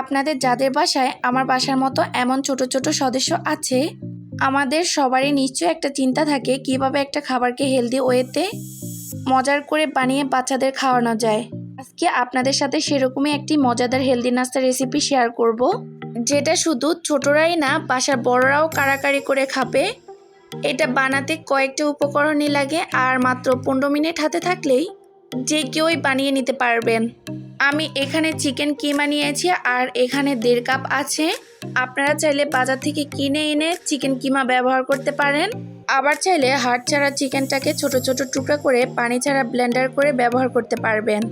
আপনাদের যাদের বাসায় আমার বাসার মতো এমন ছোট ছোট সদস্য আছে, আমাদের সবারই নিশ্চয়ই একটা চিন্তা থাকে কিভাবে একটা খাবারকে হেলদি ওয়েতে মজার করে বানিয়ে বাচ্চাদের খাওয়ানো যায়। আজকে আপনাদের সাথে সেরকমই একটি মজাদার হেলদি নাস্তা রেসিপি শেয়ার করব, যেটা শুধু ছোটরাই না, বাসার বড়রাও কাড়াকাড়ি করে খাবে। এটা বানাতে কয়েকটা উপকরণই লাগে, আর মাত্র 15 মিনিট হাতে থাকলেই যে কেউই বানিয়ে নিতে পারবেন। আমি এখানে চিকেন কিমা নিয়েছি, আর এখানে 1.5 কাপ আছে। আপনারা চাইলে বাজার থেকে কিনে এনে চিকেন কিমা ব্যবহার করতে পারেন, আবার চাইলে হাড় ছাড়া চিকেনটাকে ছোট ছোট টুকরা করে পানি ছাড়া ব্লেন্ডার করে ব্যবহার করতে পারবেন।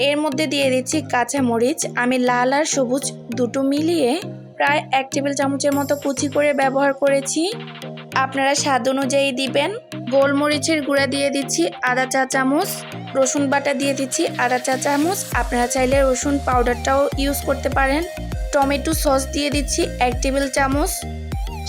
এর মধ্যে দিয়ে দিচ্ছি কাঁচা মরিচ, আমি লাল আর সবুজ দুটো মিলিয়ে প্রায় 1 টেবিল চামচের মতো কুচি করে ব্যবহার করেছি। আপনারা স্বাদ অনুযায়ী দিবেন। গোলমরিচের গুঁড়া দিয়ে দিচ্ছি আধা চা চামচ, রসুন বাটা দিয়ে দিচ্ছি আধা চা চামচ, আপনারা চাইলে রসুন পাউডারটাও ইউজ করতে পারেন। টমেটো সস দিয়ে দিচ্ছি 1 টেবিল চামচ,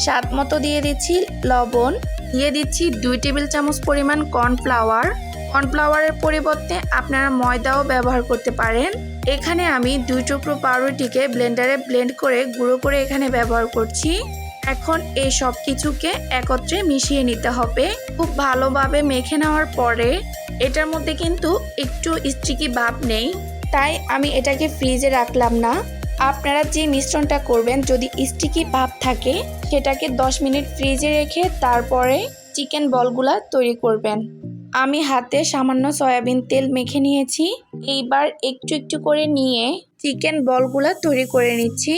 স্বাদ মতো দিয়ে দিচ্ছি লবণ, দিয়ে দিচ্ছি 2 টেবিল চামচ পরিমাণ কর্নফ্লাওয়ারের পরিবর্তে আপনারা ময়দাও ব্যবহার করতে পারেন। এখানে আমি 2 টুকরো পাউরুটিকে ব্লেন্ডারে ব্লেন্ড করে গুঁড়ো করে এখানে ব্যবহার করছি। এখন এই সব কিছুকে একত্রে মিশিয়ে নিতে হবে। খুব ভালোভাবে মেখে নেওয়ার পরে এটার মধ্যে কিন্তু একটু স্টিকি ভাব নেই, তাই আমি এটাকে ফ্রিজে রাখলাম না। আপনারা যে মিশ্রণটা করবেন, যদি স্টিকি ভাব থাকে সেটাকে 10 মিনিট ফ্রিজে রেখে তারপরে চিকেন বলগুলা তৈরি করবেন। আমি হাতে সামান্য সয়াবিন তেল মেখে নিয়েছি। এইবার একটু একটু করে নিয়ে চিকেন বলগুলা তৈরি করে নিচ্ছি।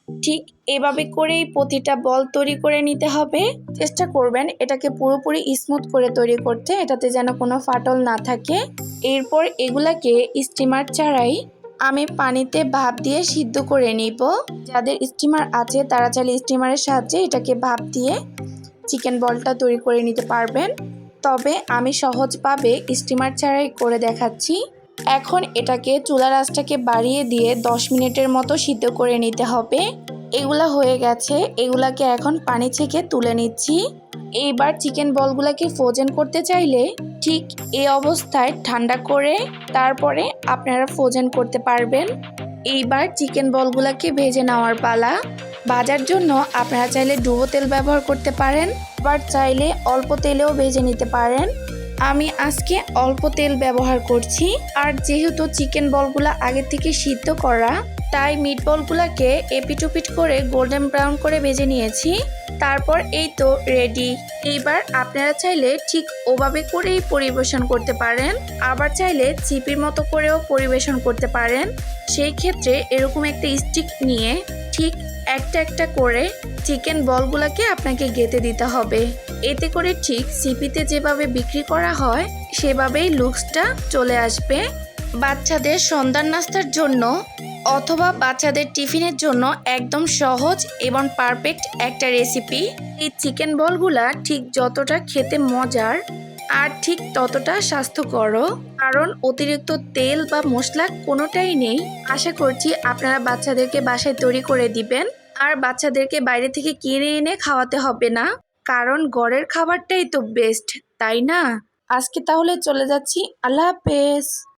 ঠিক এভাবে করেই প্রতিটা বল তৈরি করে নিতে হবে। চেষ্টা করবেন এটাকে পুরোপুরি স্মুথ করে তৈরি করতে, এটাতে যেন কোনো ফাটল না থাকে। এরপর এগুলাকে স্টিমার ছাড়াই আমি পানিতে ভাপ দিয়ে সিদ্ধ করে নিব। যাদের স্টিমার আছে তারা চাইলে স্টিমারের সাহায্যে এটাকে ভাপ দিয়ে চিকেন বলটা তৈরি করে নিতে পারবেন, তবে আমি সহজভাবে স্টিমার ছাড়াই করে দেখাচ্ছি। এখন এটাকে চুলার আঁচটাকে বাড়িয়ে দিয়ে 10 মিনিটের মতো সিদ্ধ করে নিতে হবে। এগুলা হয়ে গেছে, এগুলাকে এখন পানি ছেঁকে তুলে নিচ্ছি। এইবার চিকেন বলগুলাকে ফ্রোজেন করতে চাইলে ঠিক এই অবস্থায় ঠান্ডা করে তারপরে আপনারা ফ্রোজেন করতে পারবেন। এইবার চিকেন বলগুলাকে ভেজে নেওয়ার পালা। ভাজার জন্য আপনারা চাইলে ডুবো তেল ব্যবহার করতে পারেন, আবার চাইলে অল্প তেলেও ভেজে নিতে পারেন। আমি আজকে অল্প তেল ব্যবহার করছি, আর যেহেতু চিকেন বলগুলা আগে থেকে সিদ্ধ করা, তাই মিট বলগুলাকে এপিট করে গোল্ডেন ব্রাউন করে ভেজে নিয়েছি। তারপর এই তো রেডি। এইবার আপনারা চাইলে ঠিক ওভাবে করেই পরিবেশন করতে পারেন, আবার চাইলে চিপির মতো করেও পরিবেশন করতে পারেন। সেই ক্ষেত্রে এরকম একটা স্টিক নিয়ে ঠিক একটা একটা করে চিকেন বলগুলাকে আপনাকে গেঁথে দিতে হবে। এতে করে ঠিক সিপিতে যেভাবে বিক্রি করা হয় সেভাবেই লুকসটা চলে আসবে। বাচ্চাদের সন্ধ্যার নাস্তার জন্য অথবা বাচ্চাদের টিফিনের জন্য একদম সহজ এবং পারফেক্ট একটা রেসিপি। এই চিকেন বলগুলা ঠিক যতটা খেতে মজার আর ঠিক ততটা স্বাস্থ্যকরও, কারণ অতিরিক্ত তেল বা মশলা কোনোটাই নেই। আশা করছি আপনারা বাচ্চাদেরকে বাসায় তৈরি করে দিবেন, আর বাচ্চাদেরকে বাইরে থেকে কিনে এনে খাওয়াতে হবে না, কারণ ঘরের খাবারটাই তো বেস্ট, তাই না? আজকে তাহলে চলে যাচ্ছি। আল্লাহ হাফেজ।